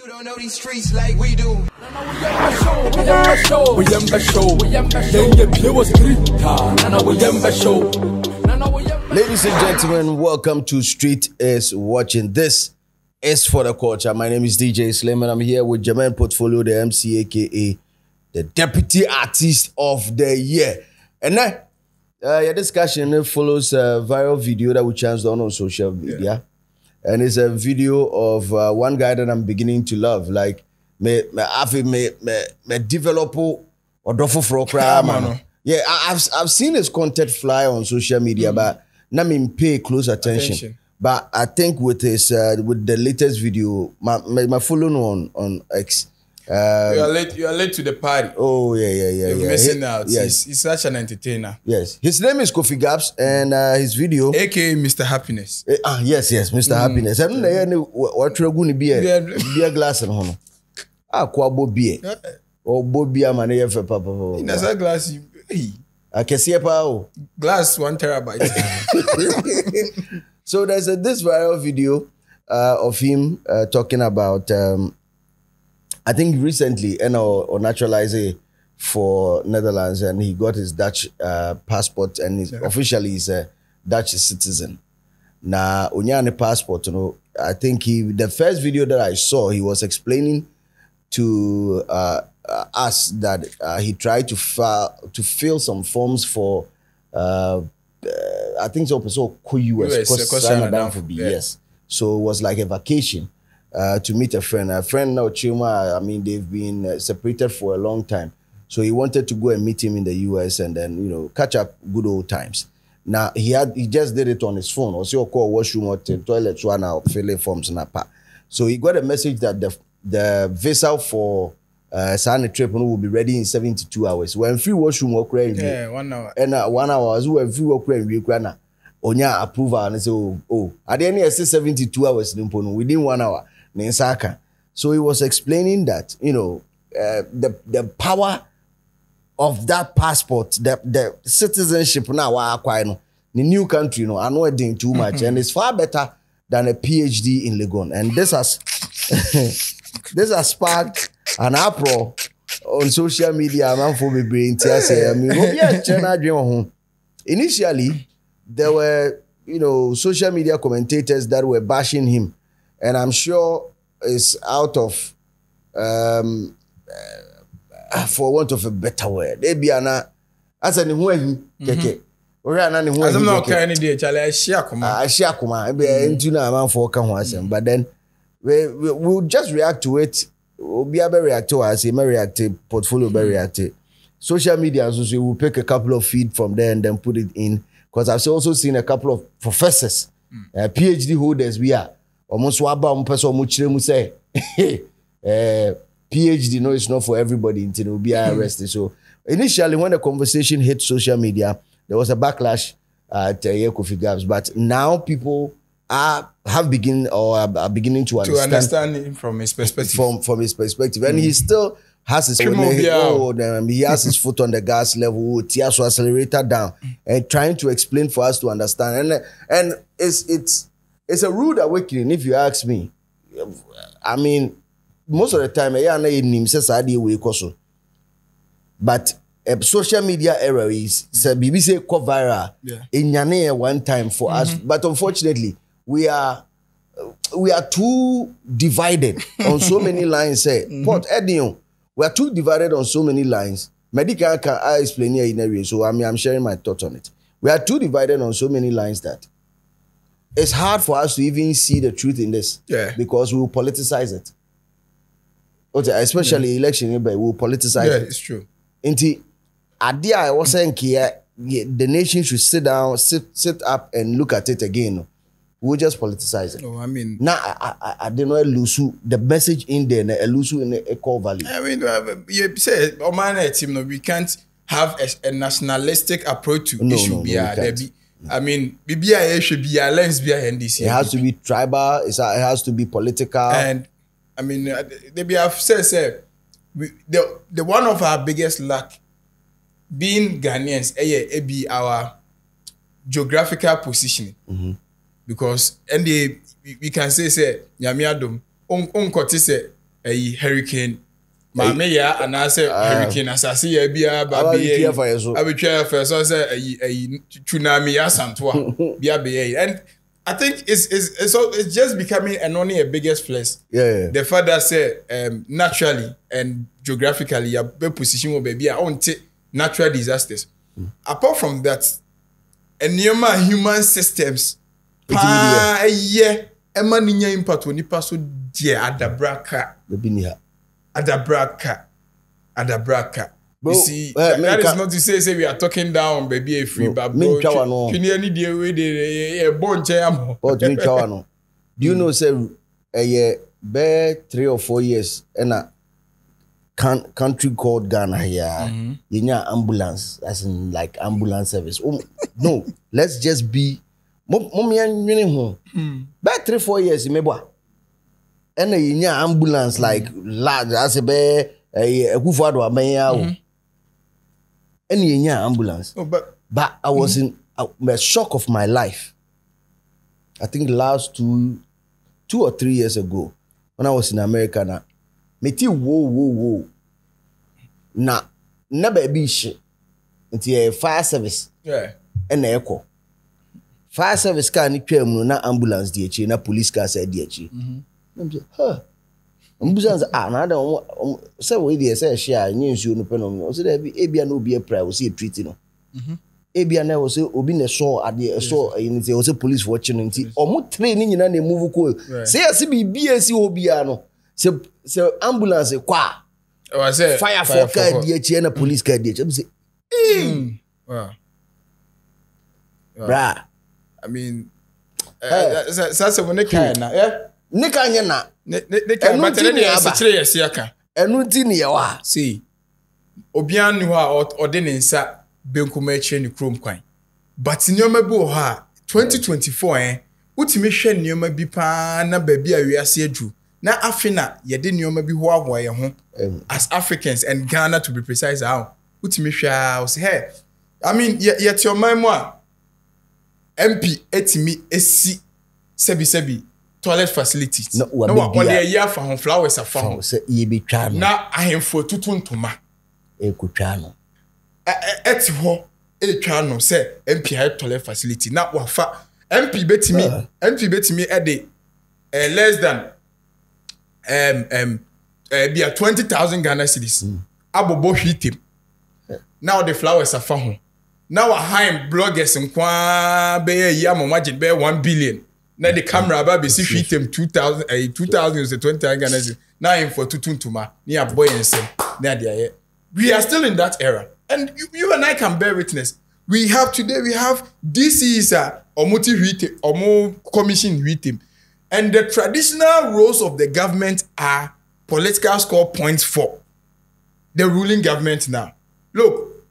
You don't know these streets like we do. Ladies and gentlemen, welcome to Street is Watching. This is for the culture. My name is DJ Slim and I'm here with Jermaine Portfolio, the MC, aka the Deputy Artist of the Year. And then your discussion follows a viral video that we chanced on social media. Yeah. And it's a video of one guy that I'm beginning to love. Like, me develop or do for crime. Yeah, I've seen his content fly on social media, but not me pay close attention. But I think with his with the latest video, my following on X. You are late to the party. Oh yeah. You're missing out. Yes. He's such an entertainer. Yes. His name is Kofi Gaps and his video AKA Mr. Happiness. Yes, Mr. Happiness. I don't know what you're going to be a glass and hono. Kwabo beer. Or bobia man for papa. In a glass I can see a power. Glass 1 terabyte. So there's this viral video of him talking about I think recently, or naturalized for Netherlands, and he got his Dutch passport, and officially he's a Dutch citizen. Now, unyane passport, I think the first video that I saw, he was explaining to us that he tried to fill some forms for, I think so, US. Yes. So it was like a vacation. To meet a friend now, Chima. I mean, they've been separated for a long time, so he wanted to go and meet him in the US and then catch up good old times. Now he just did it on his phone. Also, call washroom or toilet one now filling forms in a pack. So he got a message that the visa for Sani trip will be ready in 72 hours. When free washroom work 1 hour and 1 hour as well free work na onya approval and say oh at the end 72 hours within 1 hour. So he was explaining that the power of that passport, the citizenship now acquired the new country, I know it doing too much, and it's far better than a PhD in Legon. And this has sparked an uproar on social media. Initially, there were social media commentators that were bashing him. And I'm sure it's out of, for want of a better word, they be ana as an keke. As I'm not carrying the Charlie, I share into na man for but then we'll just react to it. We'll be able to react to us. May react portfolio be react. Social media also will pick a couple of feed from there and then put it in. Because I've also seen a couple of professors, PhD holders. We are. Almost say PhD, no, it's not for everybody until it will be arrested. So initially, when the conversation hit social media, there was a backlash at Kofi Gaps. But now people are beginning to understand him from his perspective. From his perspective, and he still has his he has his foot on the gas level, tears accelerator down, and trying to explain for us to understand. And it's a rude awakening, if you ask me. I mean, most of the time, but social media era is BBC go viral in one time for us. But unfortunately, we are too divided on so many lines. We are too divided on so many lines. Medical can I explain here in a way, so I'm sharing my thoughts on it. We are too divided on so many lines that it's hard for us to even see the truth in this. Because we will politicize it. Especially election, but we will politicize it. Yeah, it's true. Inti idea I was saying here, the nation should sit down, sit up and look at it again. We'll just politicize it. Oh, I mean, now I don't know the message in there, in the core value. I mean, you say, we can't have a nationalistic approach to issue. I mean, BBI should be a lens behind this. It has to be tribal. It has to be political. And I mean, they have said the one of our biggest lack being Ghanaians, be our geographical positioning. Because we can say Nyamiadum, unkote say a hurricane. Mame ya and I say hurricane asase ya bia ba be abetwa for so say a tsunami asantoa bia be and I think it's just becoming only a biggest place. Yeah. The fact that say naturally and geographically your position will be on natural disasters. Apart from that, and human systems yeah emaninya impact on nipa so dia adabraka. Adabraka. Bro, you see, that is not to say we are talking down, baby, a free, but bro, can you need a bone jam? Do you know, say, a year, 3 or 4 years, and a country called Ghana here, you know, ambulance, as in like ambulance service. Oh, no, let's just be, mommy and home. Back 3 4 years, you may buy. And a ambulance like large as a bear, a Kufado, a mayor, any ambulance. Oh, but I was in a shock of my life. I think last 2 or 3 years ago, when I was in America, na meti whoa. Na never be shit into a fire service. Yeah. And echo. Fire service car ni na ambulance DH, na police car said DH. I'm just, ambulance na da say we dey say share nyensu no penom. O say there be ebia no be a prayer, we see a treaty no. Ebia na we say obi na so ade so anything, we say police watching nti. Omo train ni nyina na move ko. Say asi bi BSC obia no. Say ambulance kwa. Oh, I say fire for car DH na police car DH. I'm say wow. Bruh. I mean that's when they can na yeah. Nika nye na. Ne kan matene dey asechire yesi aka. Enu ti ne yawa. See. Obian nu ha ode ne nsa benkuma akire ne krom kwan. But nyoma bi wo ha 2024 utimi hwe nyoma bi pa na ba bi awiase adu. Na afina ye de nyoma bi ho ahoa ye ho as Africans and Ghana to be precise how. Utimi hwe a say hey. I mean yet your mind mo MP etimi esi sebi toilet facilities. No one day year for home flowers are found. Say ye be trying. Now I am for tutuntuma. Ekuchano. Eti ho chano say MP had toilet facility. Now wafa MP betimi at the less than be a 20,000 Ghana cedis. Abobo hit him. Now the flowers are found. Now a high bloggers and kwa be ya mo margin be 1 billion. Now the camera baby see hit him 2000 is 20 Ghana cedis. Now him for tutuntuma near boy and say now they are. We are still in that era. And you and I can bear witness. We have DC is a omuti hit omo commission hit him. And the traditional roles of the government are political score points for the ruling government now. Look,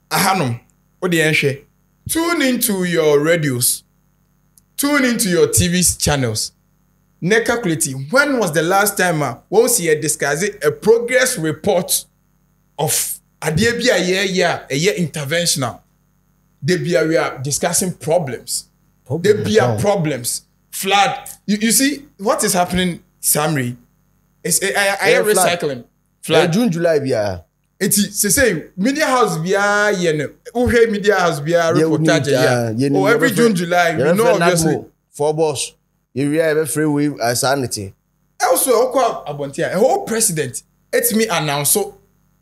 ahanum, odienshe, tune into your radios, tune into your TV channels. Ne calculating, when was the last time once you discussing a progress report of a year interventional? We are discussing problems. Problems. Flood. You see what is happening, Samri? It's I am recycling. Flood. June, July, yeah. It's say media house biya yen. Uhe media house biya reportage ya. Oh, every June, July, we know obviously. For boss, you have free with sanity. Also, a whole president. It's me announce so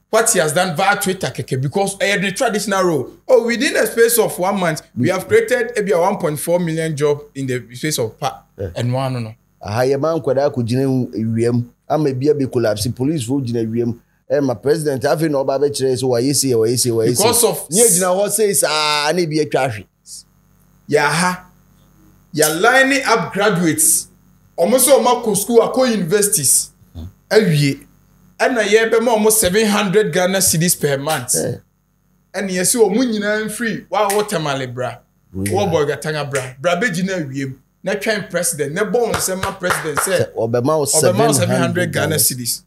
what he has done via Twitter, because the traditional role. Oh, within a space of 1 month, we have created maybe a 1.4 million job in the space of and one no. A man kwada ku jine wiem. Am be collapse police for jine wiem. My president have no babe chere so why say because of near jina what says na be atwa. You're lining up graduates. Almost all school are universities. Awie. And a year be almost 700 Ghana cedis per month. And yes, you are free. Wow, what a malibra. What boy gatanga bra be jina wiem. Na try president. Na bon say my president say Obama 700 Ghana cedis.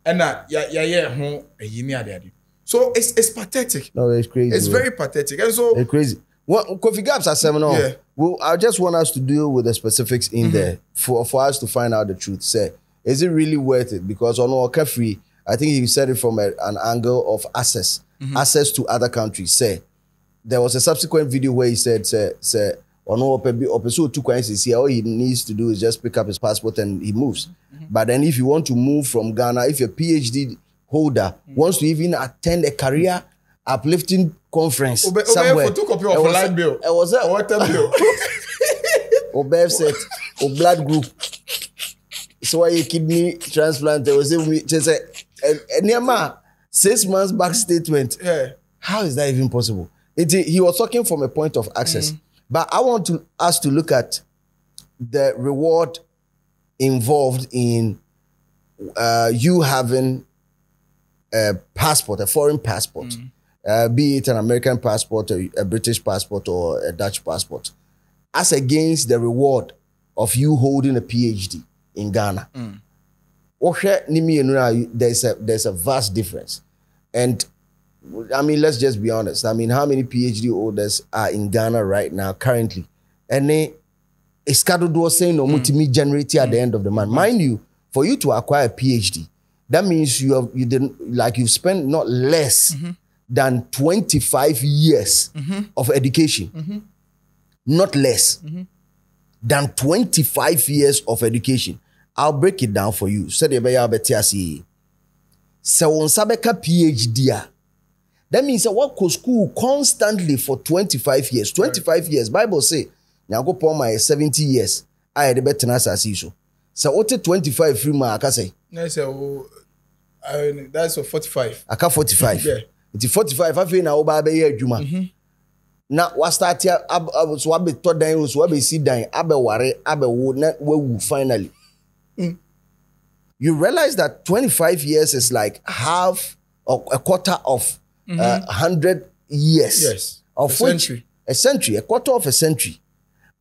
And ho yini ade. So it's pathetic. No, it's crazy. It's very pathetic. And so it's crazy. Well, Kofi Gaps are seminar. Yeah. Well, I just want us to deal with the specifics in there for us to find out the truth. Say, is it really worth it? Because on our free, I think he said it from an angle of access to other countries. Say there was a subsequent video where he said, say on our episode 2 coins all he needs to do is just pick up his passport and he moves. But then if you want to move from Ghana, if your PhD holder wants to even attend a career uplifting conference somewhere, photocopy of a light bill. It was a water bill. Or birth set, or blood group. So why a kidney transplant? There was a 6 months back statement. Yeah. How is that even possible? He was talking from a point of access. But I want us to look at the reward involved in you having a passport, a foreign passport, be it an American passport, or a British passport, or a Dutch passport, as against the reward of you holding a PhD in Ghana. There's a vast difference. And I mean, let's just be honest. I mean, how many PhD holders are in Ghana right now currently? And it's saying no multi generate at the end of the month. Mind you, for you to acquire a PhD, that means you've spent not less than 25 years of education. Not less than 25 years of education. I'll break it down for you. So on Sabeka PhD. That means I work to school constantly for 25 years. 25 years. Bible say, now go for my 70 years. I had a better so. So what 25 free ma I say? That's a 45. I can 45. Yeah. It's 45. I feel now over a juma. Now what start here? I was what be third day was what be see dying. Abe worry. Abe would not will finally. You realize that 25 years is like half or a quarter of 100 years. Yes. Of a century, a quarter of a century,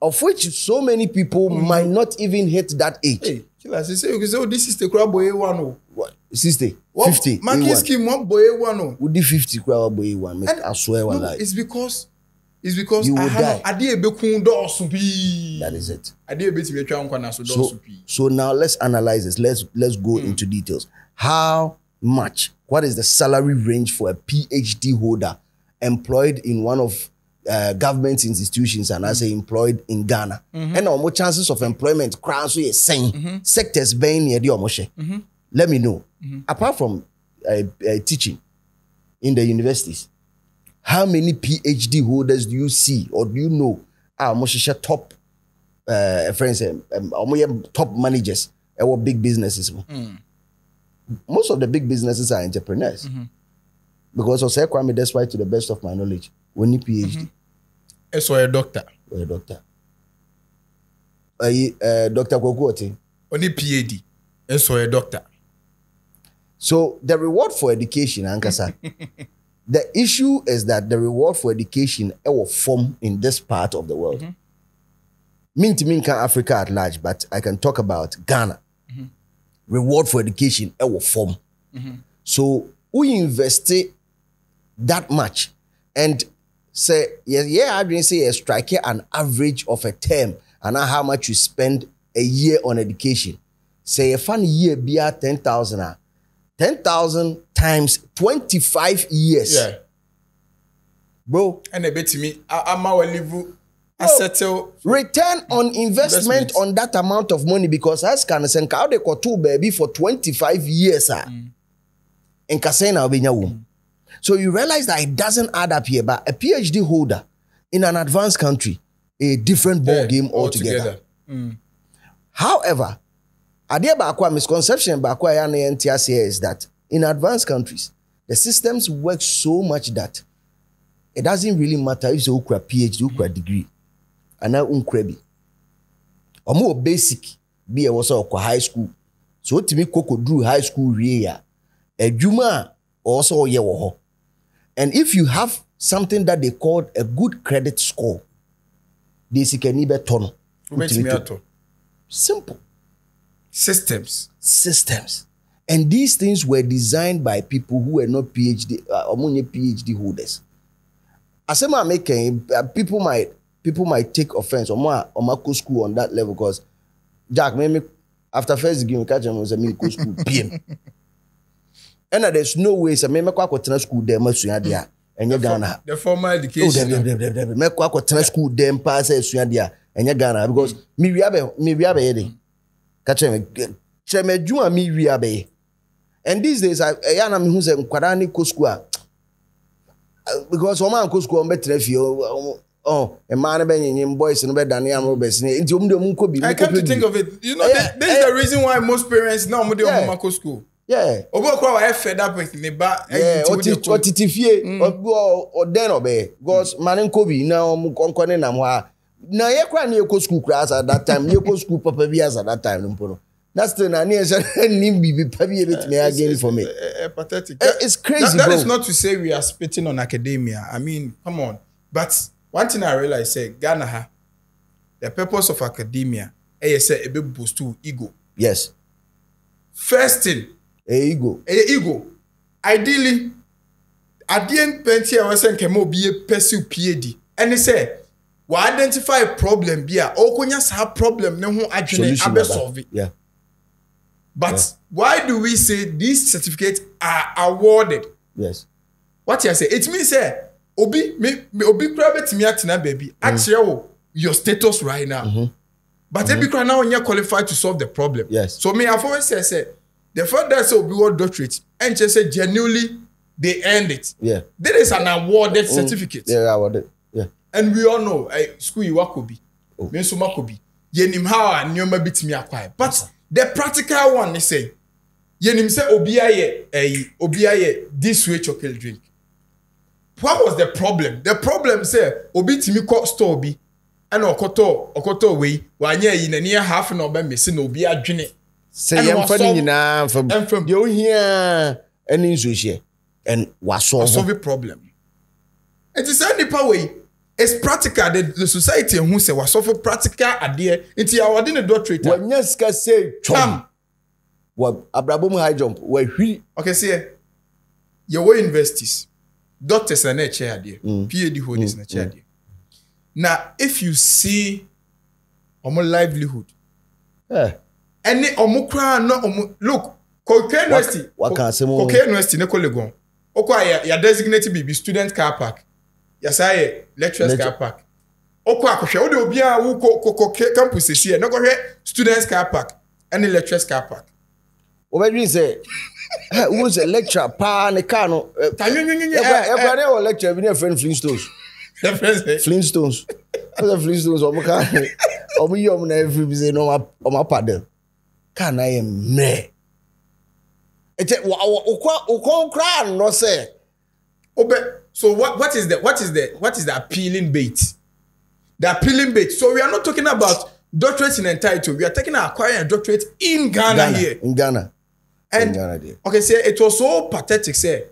of which so many people might not even hit that age. Hey, Killers, you say this is the crab boy one. What? 60, 50. Marking scheme one boy one. Would the 50 crab boy one? I swear one lie. It's because you will die. That is it. So now let's analyze this. Let's go into details. How much? What is the salary range for a PhD holder employed in one of government institutions and as employed in Ghana? And more chances of employment so you're saying sectors being near the let me know. Apart from teaching in the universities, how many PhD holders do you see or do you know are top friends, top managers or big businesses? Most of the big businesses are entrepreneurs. Because of say Kwame, that's why to the best of my knowledge, we need PhD. So a doctor. Or a doctor. Dr. Kokuoti. Only PhD. So a doctor. So the reward for education, Ankasa, the issue is that the reward for education will form in this part of the world. Mean to mean Africa at large, but I can talk about Ghana. Reward for education will form. So we invest that much and say, I didn't say a strike an average of a term and how much you spend a year on education. Say a fun year be at 10,000. 10,000 times 25 years. Yeah. Bro. And a bit to me, I'm our live. I settle return on investment on that amount of money because as can send how they got two baby for 25 years. In Kasena Obinya. So you realize that it doesn't add up here, but a PhD holder in an advanced country, a different ball game altogether. However, idea bakwa misconception bakwa ya na NTS here is that in advanced countries, the systems work so much that it doesn't really matter if you have a PhD, you have a degree. And now unkrebi. Or more basic be a was high school. So to me Coco drew high school reya. A Juma also yewo. And if you have something that they call a good credit score, this can be ton. Simple. Systems. And these things were designed by people who were not PhD holders. As I'm making people might take offense or my school on that level because Jack, maybe After first game, catch him was a me go school PM. And there's no way say me kwa ko tena school dem asua dia enye Ghana. The formal education. Me kwa ko tena school dem pass asua dia enye Ghana because me wi abe ye catch him cheme dwuma me wi abe. And these days I na me hu say nkwada ni ko school because o man ko school on betre fie a man be nyim boys no be dane am robes ni nti om de om ko bi. I come to think of it, you know, this is the reason why most parents now mo de om ko school. Yeah. Obo kwa wa fed up with me ba otitifie o den obe because man Kobe na om konkone na mo ha na ye kwa na eko school class at that time ye ko school papa bi as at that time no that's the na ni bibi pabi ebetime again for me. Pathetic. It's crazy. That is not to say we are spitting on academia. I mean, come on. But one thing I realize say Ghana the purpose of academia say a bit boost to ego. Yes. First thing ego. Ideally, at the end, plenty of us can be a pursue PhD. And they say, we identify a problem, or can just have problem, no one actually solve it. Yeah. But why do we say these certificates are awarded? Yes. What you say? It means say, obi private me at na baby. Actually, your status right now. But every now when you're qualified to solve the problem. Yes. So me, I've always say. The fact that so we doctorate and just say genuinely they earned it. Yeah. There is an awarded certificate. Yeah, awarded. Yeah. And we all know school you work could be. Me so could be. Yenim how and nyoma bit me acquire. But the practical one they say yenim say obiaye this way chocolate drink. What was the problem? The problem say obi timi ko store bi and okoto we wanye yi na near half an oba me say no obi adwene. Say yam funny na from you here any issue and was solve a problem. It is any power way. It's practical. The society who say was solve practical idea into our dinner doctorate. When yes can say chum. What Abrabum high jump where we okay see your way universities doctors are not chair there PhD holders na chair there. Now if you see our livelihood any omukra no look Koke University Koke University ne Legon okwa ya designated be student car park ya say lecturers car park okwa akohwe wo de obi a wo Koke campus esi na kohwe students car park and lecturers car park obedwi say who's a lecturer pa ne car no everybody will lecture be friend Flintstones Flintstones omuka omuyom na every be no paddle can I am me? It's no say. So what is the appealing bait? The appealing bait. So we are not talking about doctorate in entitled. We are talking about acquiring a doctorate in Ghana here. In Ghana. And in Ghana there. Okay, say it was so pathetic. Say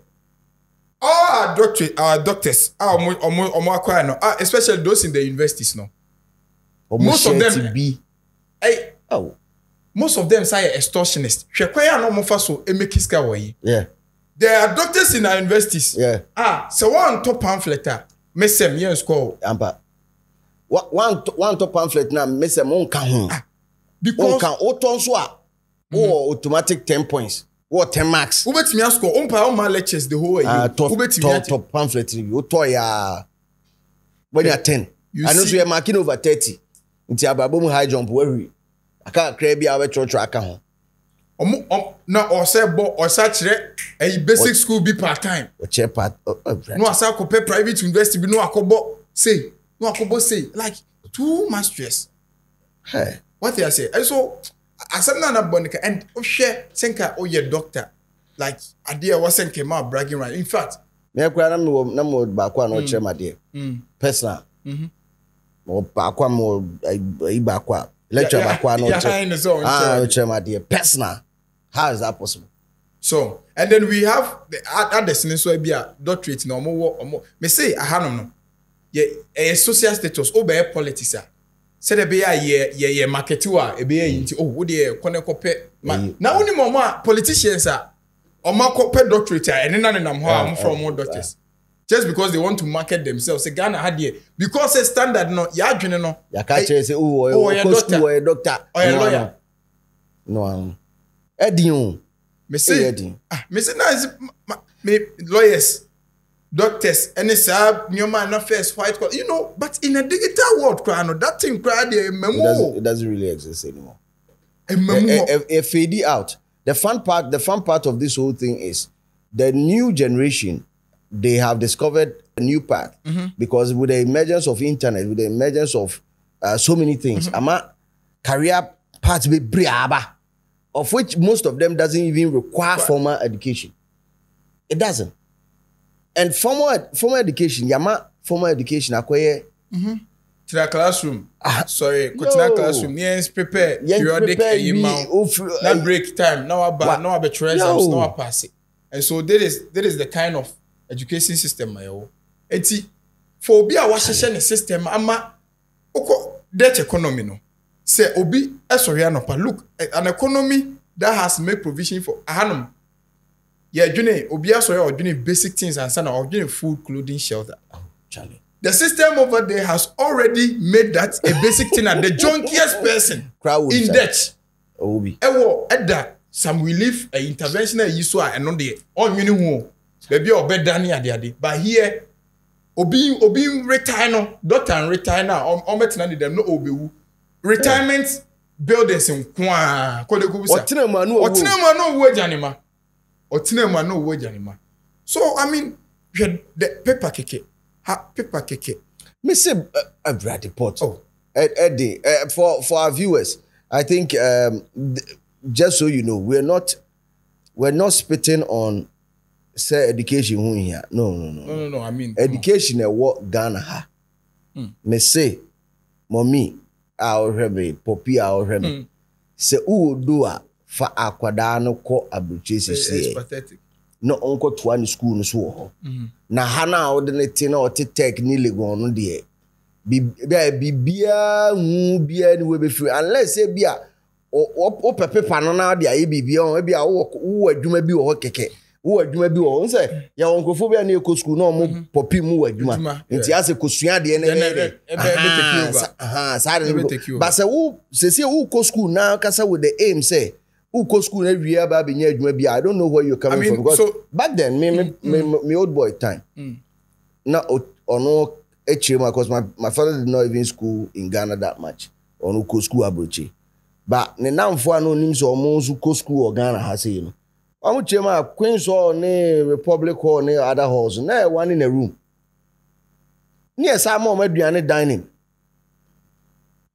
all our doctors, acquire especially those in the universities now. Most of them most of them say extortionists. Yeah. There are doctors in our universities. Yeah. So one top pamphlet. Mesem yen score. Ampa. One top pamphlet now. Mesem on can because can auto automatic 10 points or 10 marks. Who bet me score? On my lectures the whole way. Top pamphlet. You toy when you're 10. I know you're marking over 30. Into Abrabum high jump where I can't create our church account. No, or say, or such a basic school be part time. No, I say, pay private university, no, I say, like too much stress. Hey, what they say? And so, I said, Nana Bonica, and share, Senka, your doctor, like, idea wasn't came out bragging right. In fact, me akwa na mo ba kwa no che ma de. Personal. Mo ba kwa mo ba kwa. Lecture back one personal. How is that possible? So, and then we have the other so be a doctorate no more. Me say I have no social status over politics. Say the be a marketer, a be what the connect now only more politicians are or market doctorate and then I'm from more doctors. Just because they want to market themselves. Say Ghana had here because a standard no ya dwene no. Ya ka chere say oh a doctor or a lawyer. No. Eddie. Me say me lawyers, doctors, and it's your man not first white collar, you know, but in a digital world, that thing it doesn't really exist anymore. A fade out. The fun part of this whole thing is the new generation, they have discovered a new path because with the emergence of internet, with the emergence of so many things, career paths be briaba, of which most of them doesn't even require formal education. It doesn't. And formal education, formal education acquire to the classroom. Sorry, go to the classroom. Yes, prepare periodic now break time. Now I be exams, now I pass it. And so that is the kind of education system my own. Enti for be a Washington system ama oko debt economy no. Say obi esoria no pa look an economy that has made provision for ahanum. Yeah, june obi esoria or june basic things and sana or june food, clothing, shelter. Oh, Charlie. The system over there has already made that a basic thing and the junkiest person in debt. Obi. Ewo edda some relief a intervention you so and no dey on you know baby or bed Danny ade but here obi retire no doctor and retire now on metina dem no obewu retirement buildings in kwa kode ko bisa otina ma no wo janima so I mean the paper keke me say Brady Port Eddie for our viewers I think just so you know we're not spitting on say education here no I mean education e what Ghana ha me say mommy our rebe popi our rebe say who do fa akwada no ko abrochese it's pathetic no onko to one school no so ho na ha na wo de ne ti na o te technique go no de bibia hu bia ni we be free unless say bia o pepe no na de aye bibia o bia wo adwuma bi wo keke wo adwuma bi wo say ya onkofo bia na eko school no mo popi mu adwuma nti ase kosua de ne but say wo say wo ko school na kasa with the aim say who go school every year ba nya adwuma bi I don't know where you're coming from because so, back then me old boy time na ono echema because my father did not even school in Ghana that much ono go school abrochi but ne namfo ano nim so omo so go school or Ghana ha say you know omo chema Queen's Hall ne Republic Hall ne other halls na one in a room ni esa ma aduane dining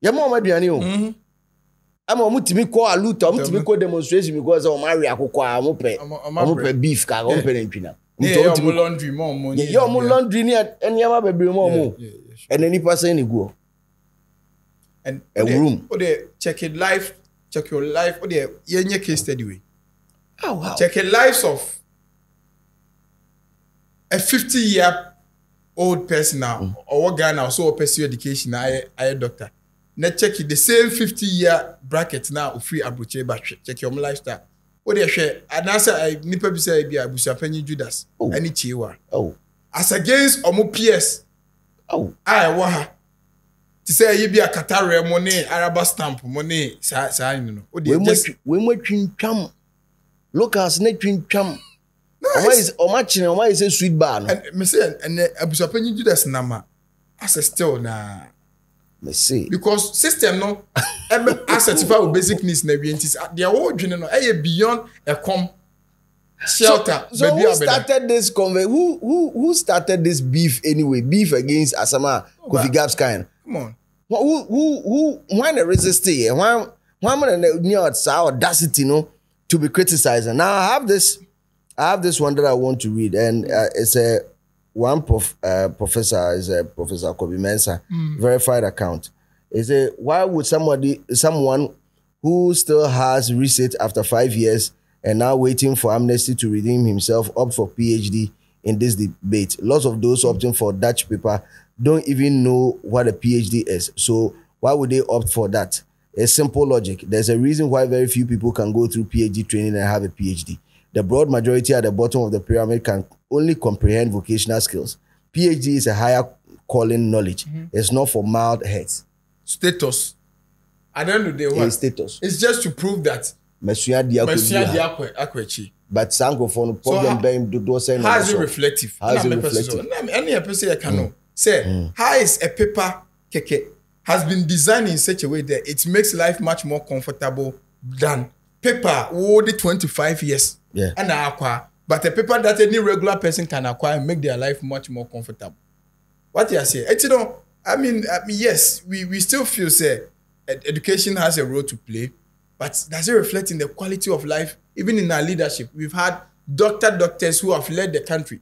ya ma aduane o ama mutimi ko aluta mutimi ko demonstration because o marry akoko a mo pe beef ka o pe ntwina mutimi laundry mo yo mo laundry ni eniama bebre mo and any person ni go and a room o dey check your life o dey yenye case study we wow check the lives of a 50-year-old person now or Ghana so pursue education I doctor. Now check the same 50-year bracket now free abroche but check your lifestyle. What they share and answer I nipa bi say bi abusa panyi Judas any chiwa. Oh. As against omo PS. Oh. I wa ha. To say you be a Qatar money, Arab stamp money sa you know. We mo twintwam. Locals ne twintwam. Why is a sweet bar no? And me say and abusa panyi Judas nama as still na me see because system no certify with basic needs na we entities they are all no beyond a shelter. So who started this who started this beef anyway? Beef against Asama Kofi Gap's kind. Come on. Who why they resist it? Why it's our audacity to be criticized? Now I have this one that I want to read and it's a one professor is a Professor Kobe Mensah verified account. Is why would someone who still has receipt after 5 years and now waiting for amnesty to redeem himself opt for PhD in this debate? Lots of those opting for Dutch paper don't even know what a PhD is. So why would they opt for that? It's simple logic. There's a reason why very few people can go through PhD training and have a PhD. The broad majority at the bottom of the pyramid can only comprehend vocational skills. PhD is a higher calling knowledge. It's not for mild heads. Status. At the end of the day, what? Status. It's just to prove that mesua dia akwachi. But sanko for no problem being do say no. How is it reflective? How is it reflective? Any episode I can say how is a paper keke has been designed in such a way that it makes life much more comfortable than paper the 25 years. Yeah. And acquire, but a paper that any regular person can acquire and make their life much more comfortable. What you say? You know, I mean, yes, we still feel say education has a role to play, but does it reflect in the quality of life? Even in our leadership, we've had doctors who have led the country.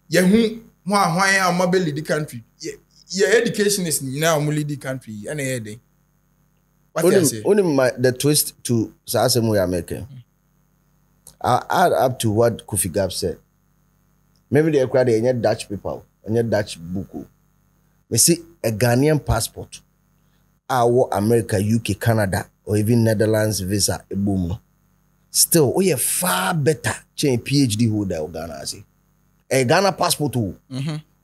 Yeah, who lead the country? Your education is now lead the country. And what you say? Only the twist to Sasem we are making. I'll add up to what Kofi Gap said. Maybe they acquired a Dutch people, a Dutch buku. We see a Ghanaian passport, our America, UK, Canada, or even Netherlands visa, a boom. Still, we are far better change PhD holder of Ghana. A Ghana passport,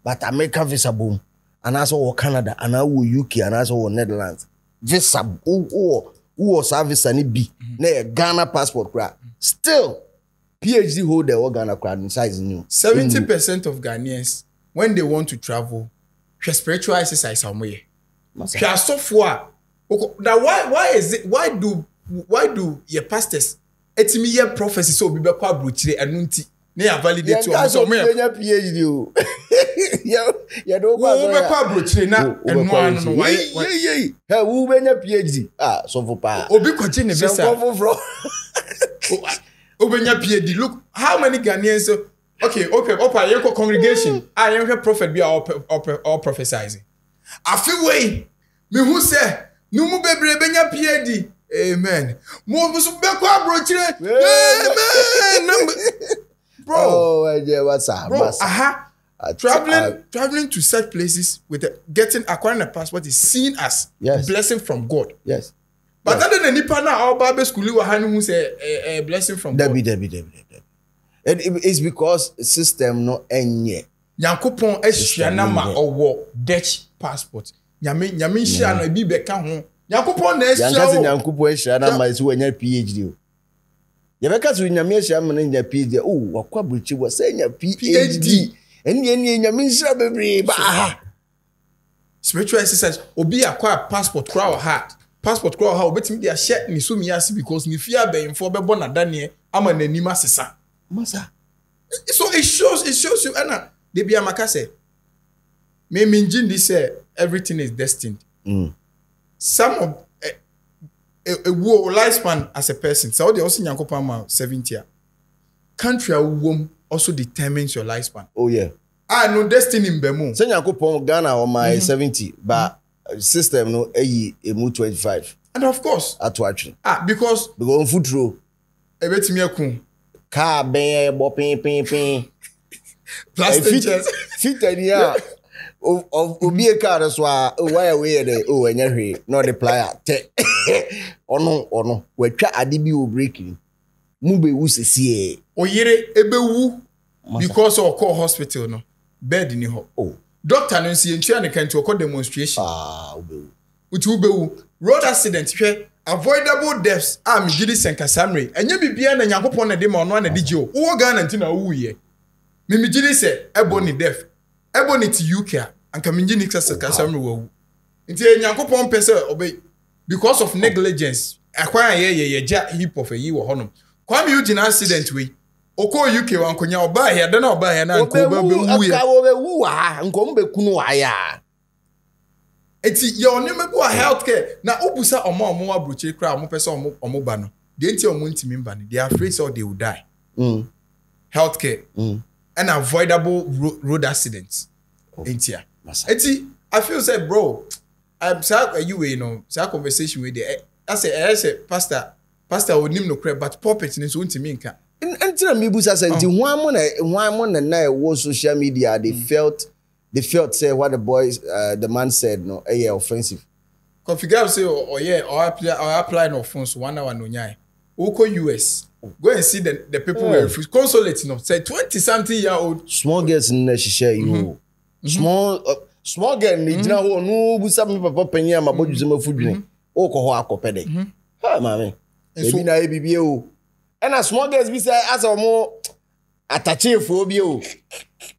but American visa boom, and also Canada, and now UK, and also Netherlands visa. Who was visa ni B? Ne Ghana passport, still PhD holder of Ghana crowd size new. 70% of Ghanaians, when they want to travel, spiritual exercise somewhere. So far, now why is it? Why do your pastors? It's me your prophecy so be kwa bruchire anunti na ya validate to so me PhD o. Ya do kwa so be kwa bruchire na enu anu no why hey who be nya PhD so for pa obi kwaje ne visa obenya PhD. Look how many Ghanaians okay opa your congregation I am prophet be all prophesizing I feel way me who say no mu bebre benya PhD. Amen. Amen. Bro. Oh, yeah, what's up? Bro, traveling to such places with acquiring a passport is seen as a blessing from God. Yes. But other than Nipa na our Bible school we who say a blessing from God. It's because system no enye. Yankopon ehia ma owo Dutch passport. Nyame hia na bi beka ho. Yankopon na ehia. Yankopon ehia na ma so anya PhD o. Yebeka so nyame ehia ma na nya PhD. Oh, wakwa buchi wo say nya PhD. Eni nyame hia bebre ba. Spiritual exercise obi akwa passport crowd heart. Passport crowd how obetimi dia share ni so miasi because ni fear be info be bona danie ama na nima sesa. Masa. So it shows you and they be amakase. Me minjin this say everything is destined. Some of a lifespan as a person. So they also nyankopon 70 years. Country womb also determines your lifespan. Oh yeah. I know destiny in Bemu. Say nyankopon Ghana on my 70, but system no a 25. And of course, at watching. Because on foot row. Ebetimi akun. Car ben bo pin. Plastic chairs. Fit ania. Obi e car so why we dey enya hwe no the plier te. Ono watwa ade bi o breaking. Mu be wu sesi e. Oyire ebewu because of call hospital no. Bed ni ho. Oh. Doctor no nsi entua ne kanti okọ demonstration. Ubewu. Road accident hwe avoidable deaths am gidi senkasamre. Enye bibia na nyankopon na de ma ono na digi o. Wo Ghana nti na wo ye. Me gidi se ebony death. Ebony to UK anka me gidi senkasamre wo. Nti nyankopon pese obey because of negligence. Akwa ye ja hip of yi wo honom. Kwa me ugina accident we. Oko UK wankonya oba here da na oba here na nko oba be wu ye. Obe wu nko mbe kunu wa ya. Eti ye onime bo healthcare na obusa omo abroche kra omo pese omo ba no. De nti omo ntimi mba no. They are afraid so they will die. Healthcare. And avoidable road accidents. Entia. Eti I feel say bro, I'm sorry you know, say conversation with the I say pastor onim no kra but puppet ni so ntimi nka. Until me busa say the one na was social media they felt say what the man said no offensive. Configure say or apply no phones 1 hour no nyai. Oko US. Go and see the people who refuse consulate no say 20 something year old small girls in she share you. Small girl ni jina ho no busa me papa panya ma bodu se ma fudwene. Oko ho akopede. Ha mama. Ebi na ebi o. And a small girls be say as a more attache phobia o.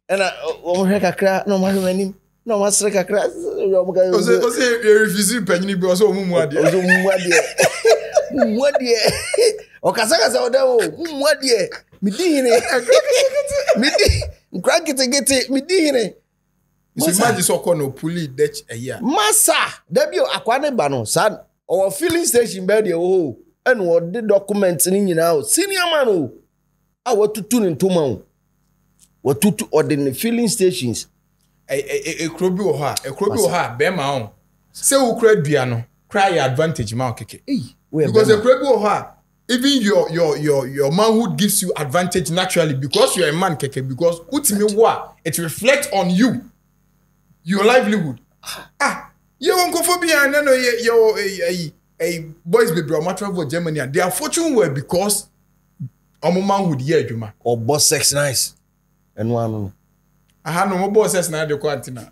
And o mo kakra no ma hwani no ma sere kakra o mo ga o say you refuse penny bi o so mu ade. O so mu ade. Mu ade. O kasa o da o mu ade. Mi di hine. Mi di nkra gete mi di hine. So imagine so call no pulley ditch a year. Massa, debi akwa ne ba no sa our filling station be dey o and what the documents ni nyina o senior man o a watutu ne ntoma o watutu ordinary filling stations e krobi o ha be ma on say wo kra dua no cry advantage ma okeke because e krobi o ha even your manhood gives you advantage naturally because you are a man keke because utimi wa it reflects on you your livelihood you won't go for me and no a boys baby or matter of Germany and their fortune were because manhood here juma or boss sex nice and one I had no more bosses now the quantina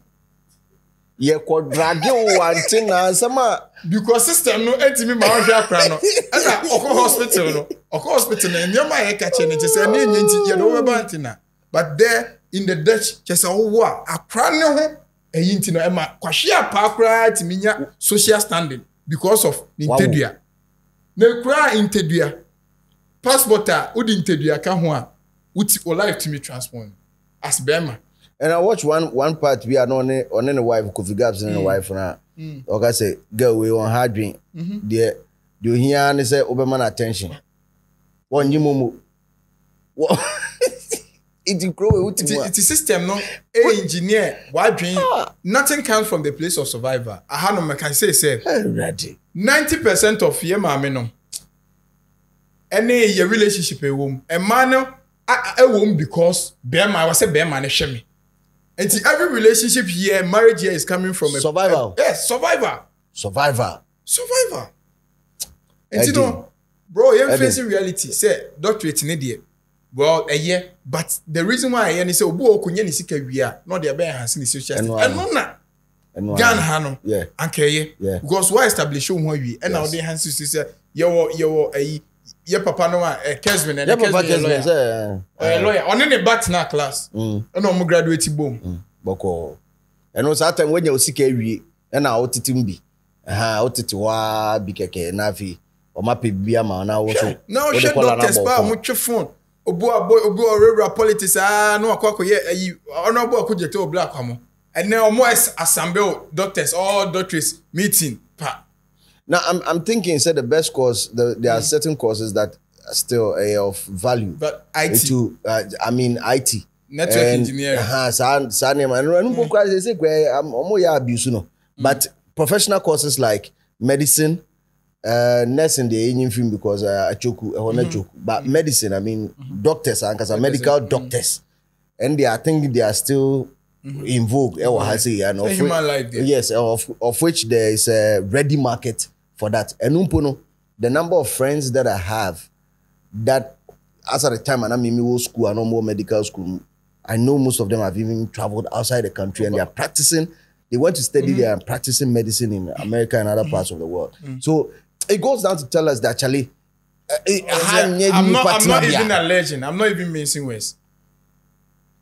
ye ko drag you antina sama because system no entimi ma hwa kra no and hospital no and your my catch and it say na nti ye do be antina but there in the Dutch just wo akra ne ho eyinti no ema kwahia pa kra timinya social standing because of intedua na kra intedua passport udi intedua ka ho a uti o life to me transform as bema. And I watch one part we are on the wife Kofi Gaps and the wife na okay say girl we on hard drink there you hear and say oberman attention one yimumu it grow with it system no engineer why dream nothing comes from the place of survivor I had no can say ready 90% of ye ma me no any your relationship e wom e man no e wom because be man I say be man hwe me and every relationship here marriage here is coming from a survivor yes survivor and you know bro you facing reality say doctorate ne there well a year but the reason why I say obu okunye ni sika wia no dey be enhance ni social and no na gan hano yeah ankeye because why establish who wi and now dey enhance say your ye papa no Kesman and Kesman lawyer on any back na class and no graduate bom boko and no that time when you sika wi and na otitim bi otiti wa bi keke na fi o ma pe bia ma na wo so no she doctors pa mo twe phone obu ora politics no akwa ye ono obu akujete o black amo and then omo assemble doctors all doctors meeting pa. Now I'm thinking said the best course there are certain courses that are still of value but IT IT network engineering but professional courses like medicine nursing the Indian film because but medicine I mean doctors and medical doctors and I think they are still in vogue human life yes of which there is a ready market for that and the number of friends that I have that as at the time and I'm in school and no more medical school I know most of them have even traveled outside the country and they are practicing they went to study there and practicing medicine in America and other parts of the world so it goes down to tell us that Charlie, I'm not even alleging. I'm not even mincing words.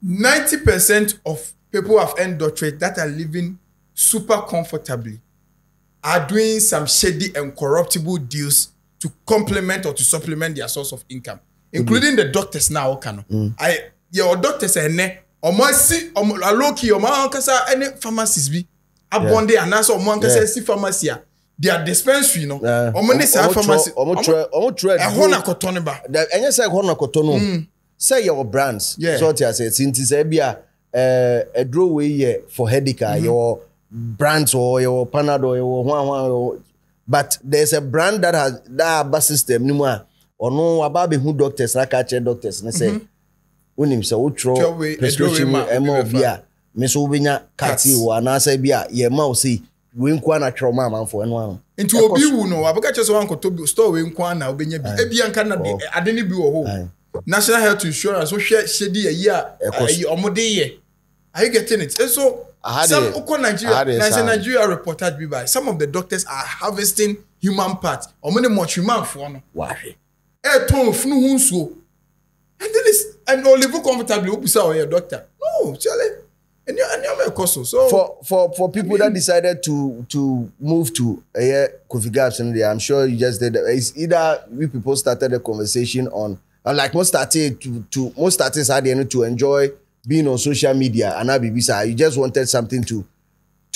90% of people who have earned doctorate that are living super comfortably are doing some shady and corruptible deals to complement or to supplement their source of income, including the doctors now. Your doctors are ne or my see or low key or my any pharmacies be abonde and that's or one can see pharmacy. They are dispensary, no. Omoni say pharmacy. Omo trade. Ehona kotono ba. Enye say ehona kotono. Say your brands. So tia say sinti say bia a draw way for headache your brands or your Panadol your but there's a brand that has that bus system ni mo or no about who doctors like doctors na say unim say wo tro prescription mo bia me so benya kati wa na say bia ye ma o say we nkwa na trauma man for eno into obi wu no abeka cheso wan koto store we nkwa na obenya bi ebia nka na de ade ne bi wo ho national health insurance so shedi a year omode ye are you getting it so some Nigeria reported be by some of the doctors are harvesting human parts. Or many much human for no. Why? Ton funu hunso. And then is and only live comfortably upisa your doctor. No, Charlie. And you're so for people that decided to move to coffee gaps and I'm sure you just did. It's either we people started a conversation on like most started most starters had to enjoy being on social media and you just wanted something to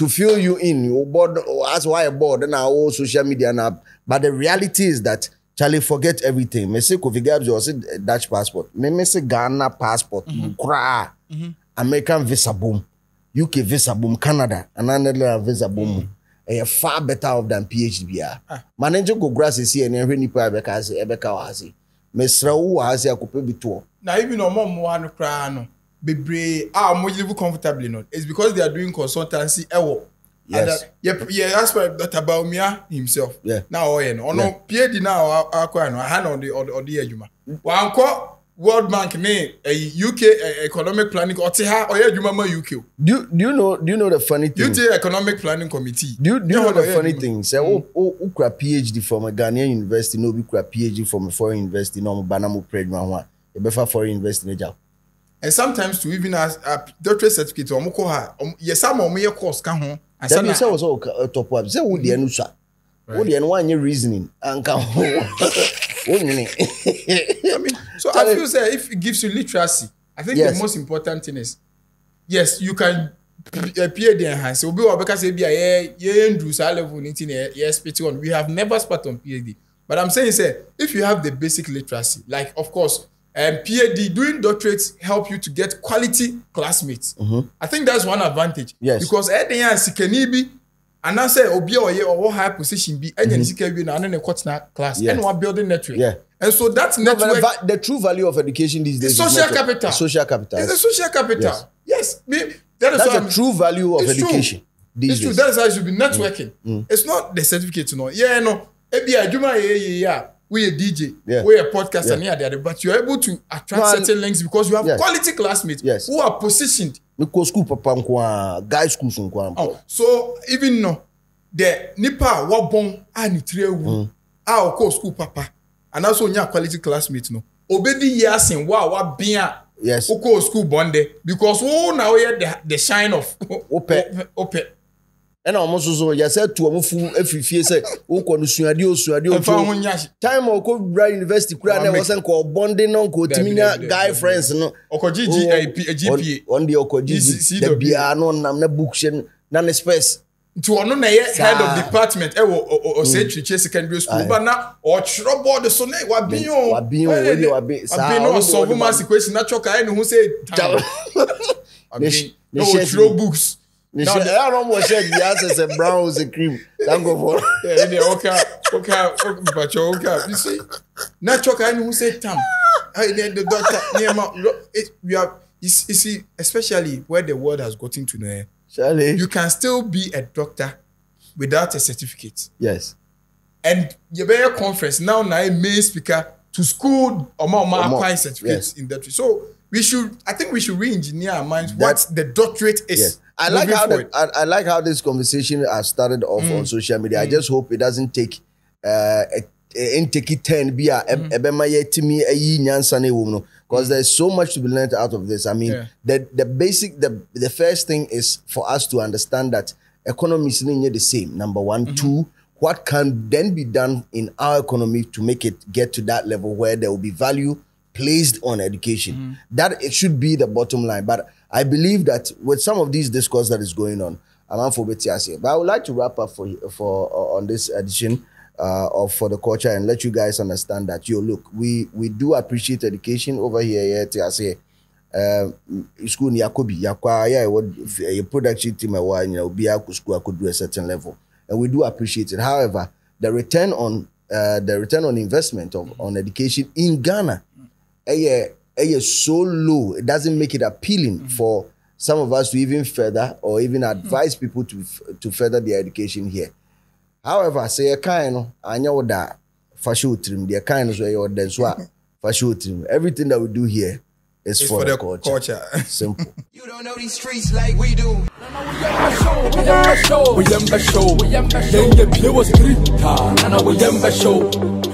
fill you in. You bored, that's why I bored and our social media now. But the reality is that Charlie, forget everything. Me say coffee gaps you say Dutch passport. Me say Ghana passport. American visa boom, UK visa boom, Canada, and another visa boom. A far better off than PhD. Manager go grass is here and every nipa Ebeka wazi. Mesra u wazi akupe bituo. Now even no more one cry no. Bebre more live comfortably not. It's because they are doing consultancy. Yes. That's why Dr. Baumia himself. Yeah. Now no PhD now I hand on the ejuma. One World Bank name UK economic planning or UK. Do you know the funny thing? UK economic planning committee. Do you know the funny thing? Say ukra PhD from a Ghanaian university, no be ukra PhD from a foreign university, no banamu program one. E befa foreign university job. And sometimes to even as a doctorate certificate or moko ha yes some of me course kan ho. And some say was all top up. Say wo de anu sha. Wo de anu one reasoning and kan I mean, so I feel say if it gives you literacy, I think the most important thing is, yes, you can appear the enhance. So because level we have never spat on PhD. But I'm saying, say, if you have the basic literacy, like of course, PhD doing doctorates help you to get quality classmates. I think that's one advantage. Yes. Because and I say obi or high position be any class and we're building network. Yeah. And so that's network. The true value of education these days is social capital. Social capital. It's a social capital. Yes. That's the true value of education. It's true. That's how it should be networking. It's not the certificate, you know. Yeah, no. We a DJ, we a podcaster, but you're able to attract certain links because you have quality classmates who are positioned. School papa guys school so even no the nipa wabon anitre school papa and also nya quality classmates no obedi yasin wa bia school bonde because now the shine of ope and almost so you said to every say time or go university wasn't called bonding on guy friends no GPA on the the piano na bookshelf na space to ono na head of department or say secondary school but now or trouble the so na wa bin no so woman situation na choka any who say no throw books. Now the alarm was said the answer is brown was a cream. Thank go for. But you see, not choke any who say Tam. The doctor you see, especially where the world has gotten to know. Charlie, you can still be a doctor without a certificate. Yes. And you be a conference now main speaker to school or more acquire certificates in that. So I think we should re-engineer our minds what the doctorate is. Yes. I like how this conversation has started off on social media. I just hope it doesn't take intake 10 because there's so much to be learned out of this. I mean, the first thing is for us to understand that economy is not the same. Number one. Two, what can then be done in our economy to make it get to that level where there will be value placed on education. That it should be the bottom line. But I believe that with some of these discourse that is going on, but I would like to wrap up for on this edition of For the Culture and let you guys understand that look, we do appreciate education over here. School Yakobi your production team be school could do a certain level, and we do appreciate it. However, the return on investment on education in Ghana so low, it doesn't make it appealing for some of us to even further or even advise people to further their education here. However, say a kind of fashion trim, the kind of way or that's what fashion trim. Everything that we do here, It's for the culture. Simple. You don't know these streets like we do. We show.